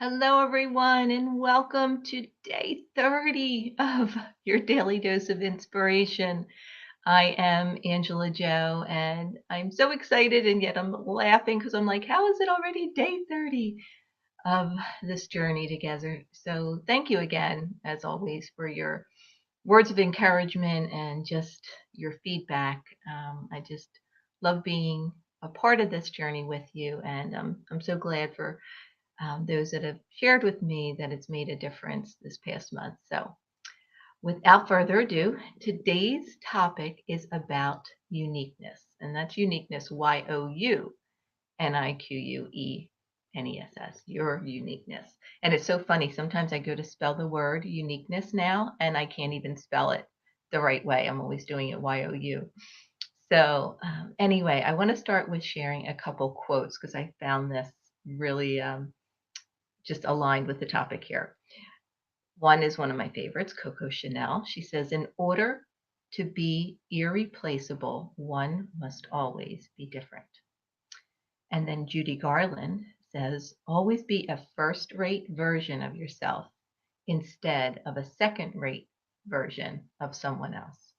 Hello, everyone, and welcome to day 30 of your daily dose of inspiration. I am Angela Joe, and I'm so excited, and yet I'm laughing because I'm like, how is it already day 30 of this journey together? So, thank you again, as always, for your words of encouragement and just your feedback. I just love being a part of this journey with you, and I'm so glad for those that have shared with me that it's made a difference this past month. So, without further ado, today's topic is about uniqueness, and that's uniqueness, YOU-niqueness, your uniqueness. And it's so funny. Sometimes I go to spell the word uniqueness now, and I can't even spell it the right way. I'm always doing it YOU. So, anyway, I want to start with sharing a couple quotes because I found this really just aligned with the topic here. One is one of my favorites, Coco Chanel. She says, in order to be irreplaceable, one must always be different. And then Judy Garland says, always be a first rate version of yourself instead of a second rate version of someone else.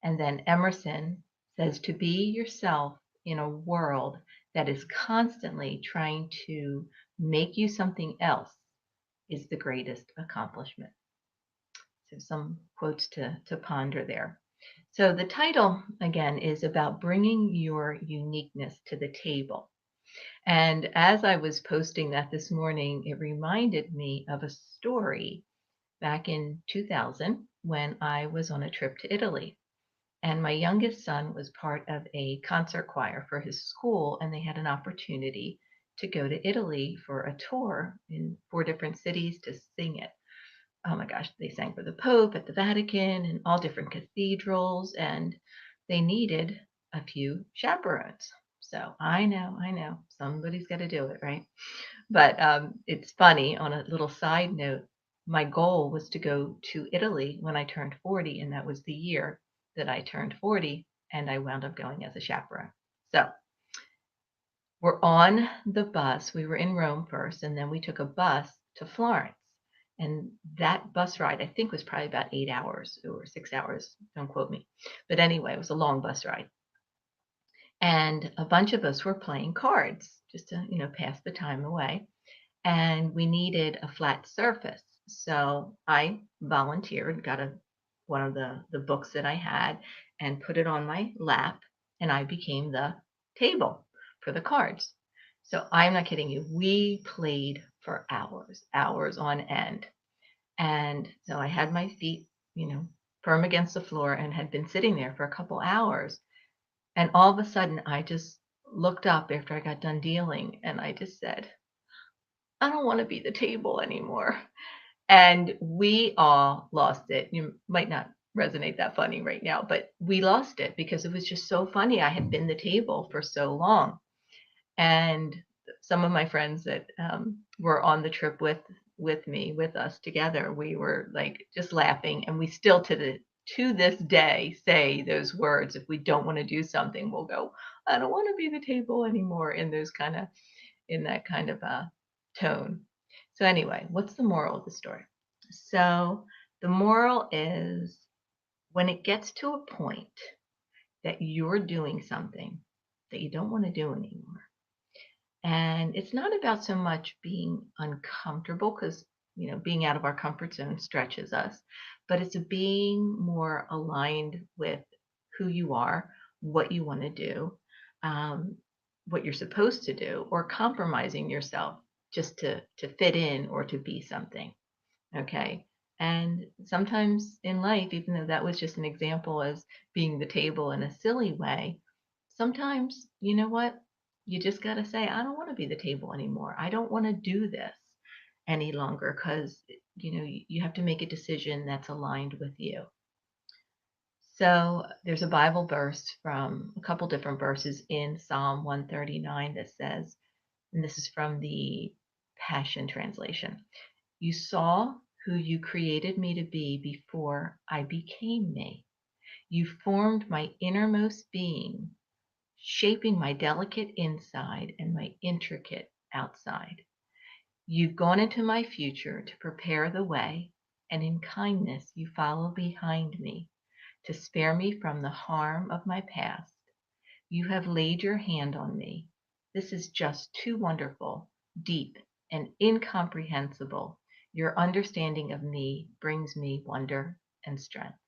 And then Emerson says, to be yourself in a world that is constantly trying to make you something else is the greatest accomplishment. So some quotes to ponder there. So the title again is about bringing your uniqueness to the table. And as I was posting that this morning, it reminded me of a story back in 2000 when I was on a trip to Italy. And my youngest son was part of a concert choir for his school, and they had an opportunity to go to Italy for a tour in 4 different cities to sing it. Oh my gosh, they sang for the Pope at the Vatican and all different cathedrals, and they needed a few chaperones. So I know, somebody's got to do it, right? But it's funny, on a little side note, my goal was to go to Italy when I turned 40, and that was the year that I turned 40, and I wound up going as a chaperone. So we're on the bus. We were in Rome first, and then we took a bus to Florence. And that bus ride, I think, was probably about 8 hours or 6 hours. Don't quote me. But anyway, it was a long bus ride. And a bunch of us were playing cards just to, pass the time away. And we needed a flat surface. So I volunteered, got one of the books that I had and put it on my lap, and I became the table for the cards. So I'm not kidding you. We played for hours, hours on end. And so I had my feet, firm against the floor and had been sitting there for a couple hours. And all of a sudden, I just looked up after I got done dealing and I just said, I don't want to be the table anymore. And we all lost it. You might not resonate that funny right now, but we lost it because it was just so funny. I had been the table for so long. And some of my friends that were on the trip with me, with us together, we were like just laughing, and we still to this day say those words. If we don't want to do something, we'll go, I don't want to be the table anymore, in that kind of tone. So anyway, what's the moral of the story? So the moral is, when it gets to a point that you're doing something that you don't want to do anymore, and it's not about so much being uncomfortable, because being out of our comfort zone stretches us, but it's being more aligned with who you are, what you want to do, um, what you're supposed to do, or compromising yourself just to fit in or to be something. Okay. And sometimes in life, even though that was just an example as being the table in a silly way, sometimes, you know what? You just got to say, I don't want to be the table anymore. I don't want to do this any longer, because, you have to make a decision that's aligned with you. So there's a Bible verse, from a couple different verses in Psalm 139, that says, and this is from the Passion Translation, you saw who you created me to be before I became me. You formed my innermost being, shaping my delicate inside and my intricate outside. You've gone into my future to prepare the way, and in kindness you follow behind me to spare me from the harm of my past. You have laid your hand on me. This is just too wonderful, deep, and incomprehensible. Your understanding of me brings me wonder and strength.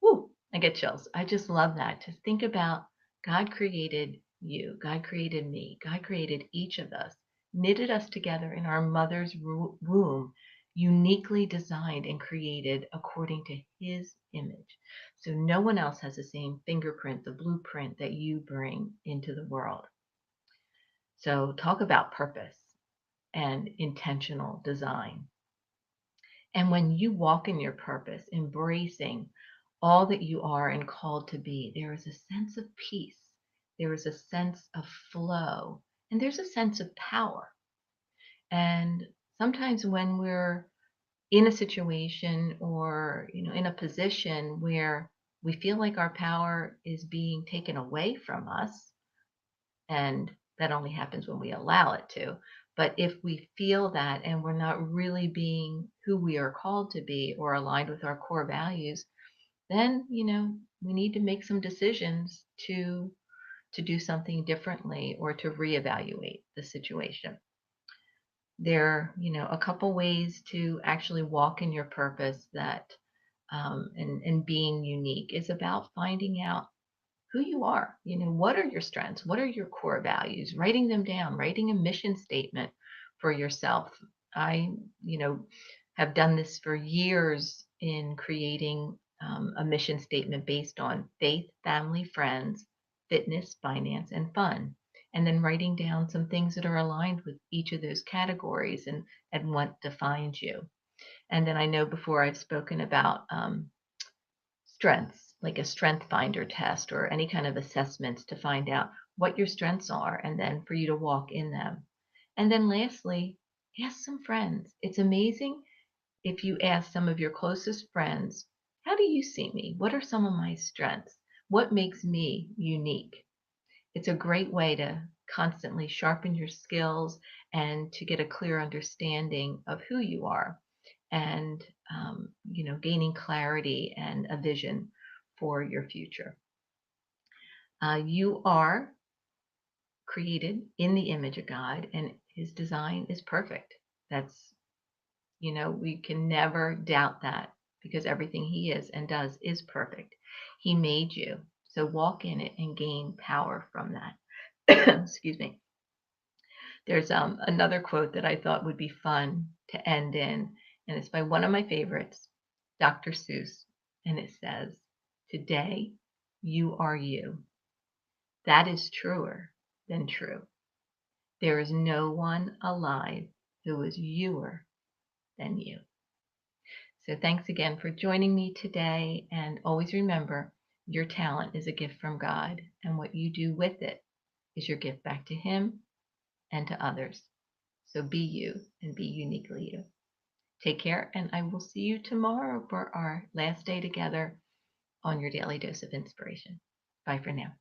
Woo, I get chills. I just love that. To think about God created you, God created me, God created each of us, knitted us together in our mother's womb, uniquely designed and created according to his image. So no one else has the same fingerprint, the blueprint that you bring into the world. So talk about purpose and intentional design. And when you walk in your purpose, embracing all that you are and called to be, there is a sense of peace, there is a sense of flow, and there's a sense of power. And sometimes when we're in a situation or in a position where we feel like our power is being taken away from us, and that only happens when we allow it to. But if we feel that and we're not really being who we are called to be or aligned with our core values, then we need to make some decisions to do something differently or to reevaluate the situation. There, a couple ways to actually walk in your purpose that and being unique is about finding out who you are. What are your strengths? What are your core values? Writing them down, writing a mission statement for yourself. I, have done this for years in creating a mission statement based on faith, family, friends, fitness, finance, and fun. And then writing down some things that are aligned with each of those categories and what defines you. And then I know before I've spoken about strengths, like a strength finder test or any kind of assessments to find out what your strengths are and then for you to walk in them. And then lastly, ask some friends. It's amazing if you ask some of your closest friends, how do you see me? What are some of my strengths? What makes me unique? It's a great way to constantly sharpen your skills and to get a clear understanding of who you are and gaining clarity and a vision for your future. You are created in the image of God, and his design is perfect. That's, we can never doubt that because everything he is and does is perfect. He made you. So walk in it and gain power from that. Excuse me. There's another quote that I thought would be fun to end in, and it's by one of my favorites, Dr. Seuss, and it says, "Today you are you. That is truer than true. There is no one alive who is youer than you." So thanks again for joining me today, and always remember, your talent is a gift from God, and what you do with it is your gift back to him and to others. So be you and be uniquely you. Take care, and I will see you tomorrow for our last day together on your daily dose of inspiration. Bye for now.